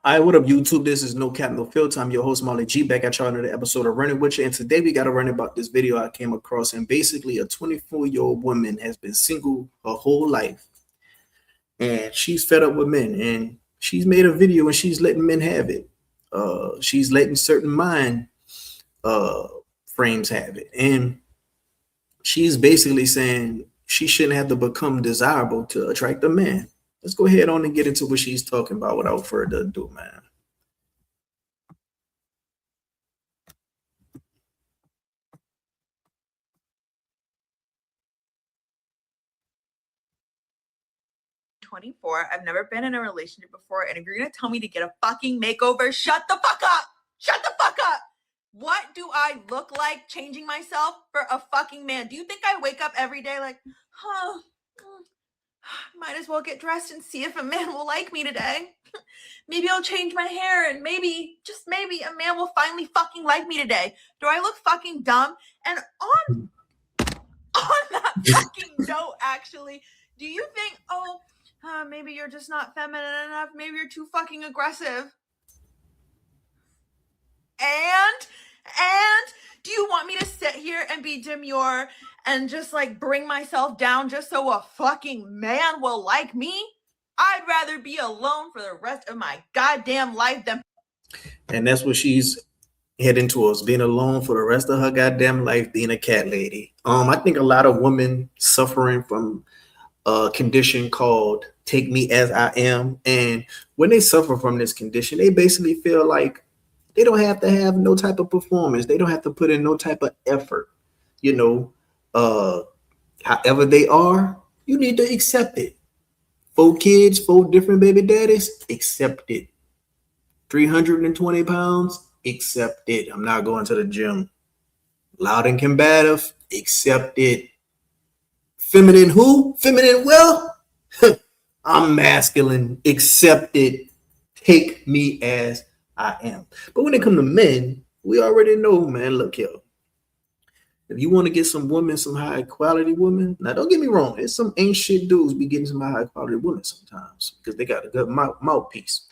Hi, what up, YouTube? This is No Cap, No Filter. I'm your host, Molly G, back at y'all another episode of Running With You. And today we got to run about this video I came across. And basically, a 24-year-old woman has been single her whole life. And she's fed up with men. And she's made a video and she's letting men have it. She's letting certain mind uh, frames have it. And she's basically saying she shouldn't have to become desirable to attract a man. Let's go ahead on and get into what she's talking about without further ado, man. I've never been in a relationship before, and if you're gonna tell me to get a fucking makeover, shut the fuck up! Shut the fuck up! What do I look like changing myself for a fucking man? Do you think I wake up every day like, might as well get dressed and see if a man will like me today? Maybe I'll change my hair and maybe, just maybe, a man will finally fucking like me today. Do I look fucking dumb? And on that fucking note, actually, do you think, maybe you're just not feminine enough. Maybe you're too fucking aggressive. And do you want me to sit here and be demure and just like bring myself down just so a fucking man will like me? I'd rather be alone for the rest of my goddamn life than. And that's what she's heading towards, being alone for the rest of her goddamn life, being a cat lady. I think a lot of women suffering from a condition called take me as I am. And when they suffer from this condition, they basically feel like they don't have to have no type of performance. They don't have to put in no type of effort. However they are, you need to accept it. 4 kids, 4 different baby daddies, accept it. 320 pounds, accept it. I'm not going to the gym. Loud and combative, accept it. Feminine who? Feminine well? I'm masculine, accept it. Take me as I am. But when it comes to men, we already know, man, look here. If you want to get some women, some high quality women, now don't get me wrong, there's some ain't shit dudes be getting some high quality women sometimes because they got a good mouthpiece.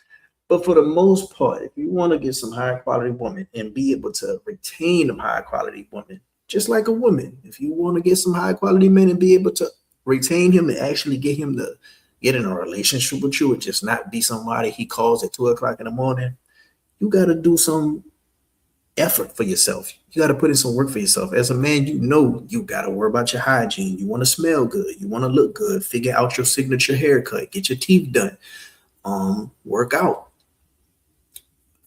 But for the most part, if you want to get some high quality woman and be able to retain them high quality women, just like a woman, if you want to get some high quality men and be able to retain him and actually get him to get in a relationship with you and just not be somebody he calls at 2 o'clock in the morning, you got to do some effort for yourself. You got to put in some work for yourself. As a man, you got to worry about your hygiene. You want to smell good. You want to look good. Figure out your signature haircut. Get your teeth done. Work out.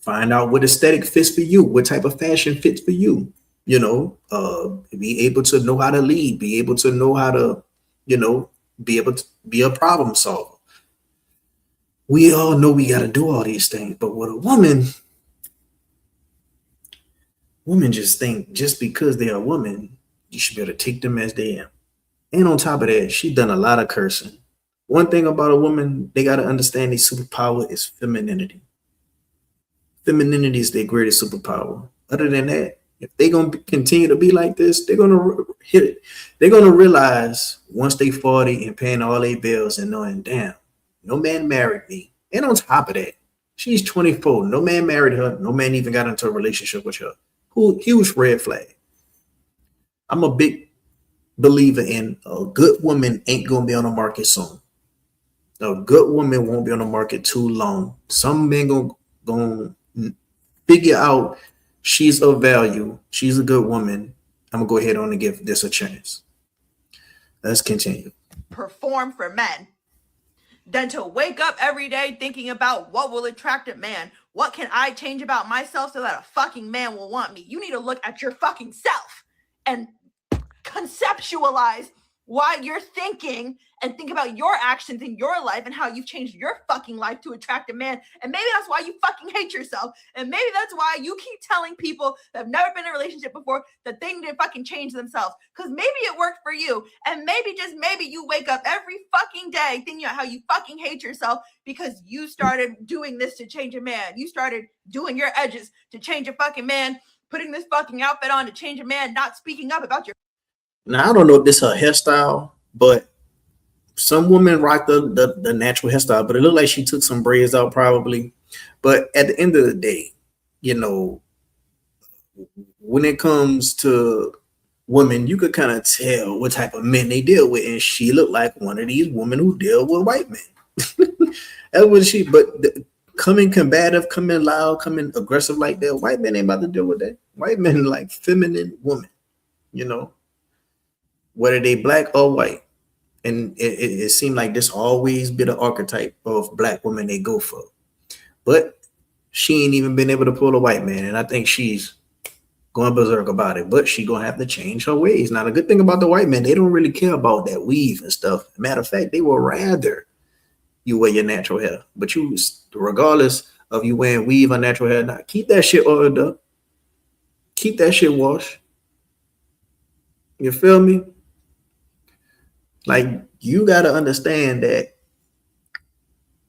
Find out what aesthetic fits for you. What type of fashion fits for you. Be able to know how to lead. Be able to know how to, be able to be a problem solver. We all know we got to do all these things. But with a woman just think just because they're a woman, you should be able to take them as they are. And on top of that, she done a lot of cursing. One thing about a woman, they got to understand their superpower is femininity. Femininity is their greatest superpower. Other than that, if they're going to continue to be like this, they're going to hit it. They're going to realize once they 40 and paying all their bills and knowing, damn, no man married me. And on top of that, she's 24. No man married her. No man even got into a relationship with her. Huge red flag. I'm a big believer in a good woman ain't going to be on the market soon. A good woman won't be on the market too long. Some men going to figure out she's of value. She's a good woman. I'm going to go ahead on and give this a chance. Let's continue. Perform for men than to wake up every day thinking about what will attract a man. What can I change about myself so that a fucking man will want me? You need to look at your fucking self and conceptualize why you're thinking and think about your actions in your life and how you've changed your fucking life to attract a man. And maybe that's why you fucking hate yourself. And maybe that's why you keep telling people that have never been in a relationship before that they need to fucking change themselves. Because maybe it worked for you. And maybe, just maybe, you wake up every fucking day thinking about how you fucking hate yourself because you started doing this to change a man. You started doing your edges to change a fucking man, putting this fucking outfit on to change a man, not speaking up about your. Now, I don't know if this is her hairstyle, but some women rock the natural hairstyle, but it looked like she took some braids out probably. But at the end of the day, you know, when it comes to women, you could kind of tell what type of men they deal with, and she looked like one of these women who deal with white men. That's what she. But coming combative, coming loud, coming aggressive like that, white men ain't about to deal with that. White men like feminine women, you know, whether they black or white. And it seemed like this always been an archetype of black women they go for. But she ain't even been able to pull a white man, and I think she's going berserk about it. But she gonna have to change her ways. Now, the good thing about the white men, they don't really care about that weave and stuff. Matter of fact, they will rather you wear your natural hair. But you, regardless of you wearing weave or natural hair, not keep that shit oiled up. Keep that shit washed. You feel me? Like, you gotta understand that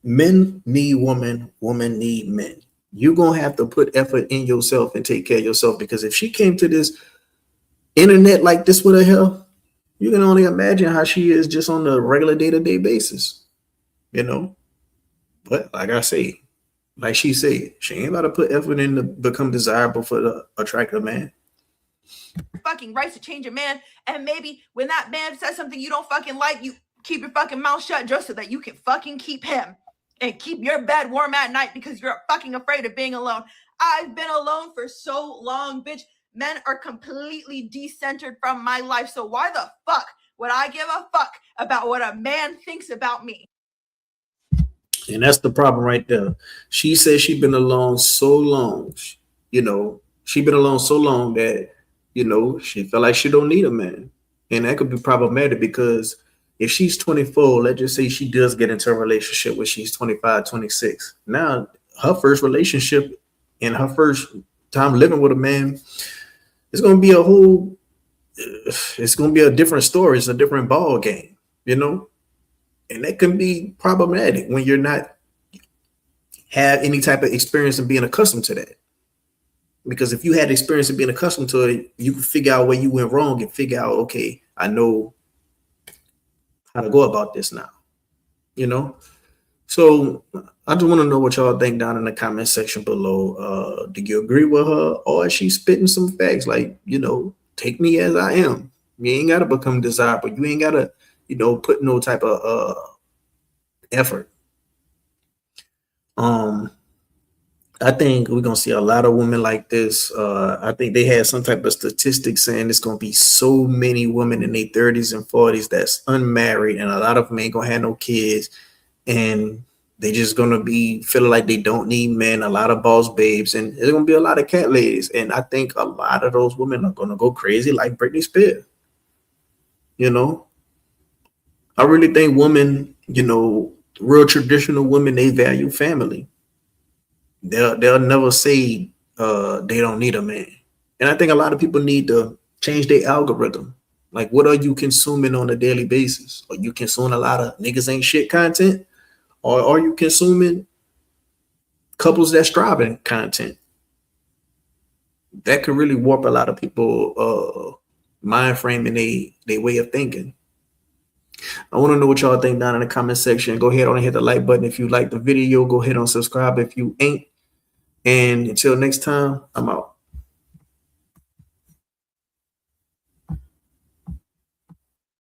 men need women, women need men. You're gonna have to put effort in yourself and take care of yourself, because if she came to this internet like this with her hair, you can only imagine how she is just on a regular day-to-day basis, you know. But like I say, like she said, she ain't about to put effort in to become desirable for the attractive man. Fucking rights to change a man, and maybe when that man says something you don't fucking like, you keep your fucking mouth shut just so that you can fucking keep him and keep your bed warm at night because you're fucking afraid of being alone. I've been alone for so long, bitch. Men are completely decentered from my life, so why the fuck would I give a fuck about what a man thinks about me? And that's the problem right there. She says she's been alone so long, you know, she been alone so long that, you know, she felt like she don't need a man. And that could be problematic, because if she's 24, let's just say she does get into a relationship when she's 25, 26. Now, her first relationship and her first time living with a man, it's going to be it's going to be a different story. It's a different ball game, you know? And that can be problematic when you're not have any type of experience in being accustomed to that. Because if you had experience in being accustomed to it, you can figure out where you went wrong and figure out, okay, I know how to go about this now, you know? So I just want to know what y'all think down in the comment section below. Do you agree with her, or is she spitting some facts like, you know, take me as I am? You ain't got to become desirable. You ain't got to, you know, put no type of effort. I think we're gonna see a lot of women like this. I think they had some type of statistics saying it's gonna be so many women in their 30s and 40s that's unmarried, and a lot of them ain't gonna have no kids, and they just gonna be feeling like they don't need men. A lot of boss babes, and there's gonna be a lot of cat ladies, and I think a lot of those women are gonna go crazy like Britney Spears. You know, I really think women, you know, real traditional women, they value family. They'll never say they don't need a man. And I think a lot of people need to change their algorithm. Like, what are you consuming on a daily basis? Are you consuming a lot of niggas ain't shit content? Or are you consuming couples that's striving content? That could really warp a lot of people mind frame and they way of thinking. I want to know what y'all think down in the comment section. Go ahead on and hit the like button if you like the video. Go ahead and subscribe if you ain't. And until next time, I'm out.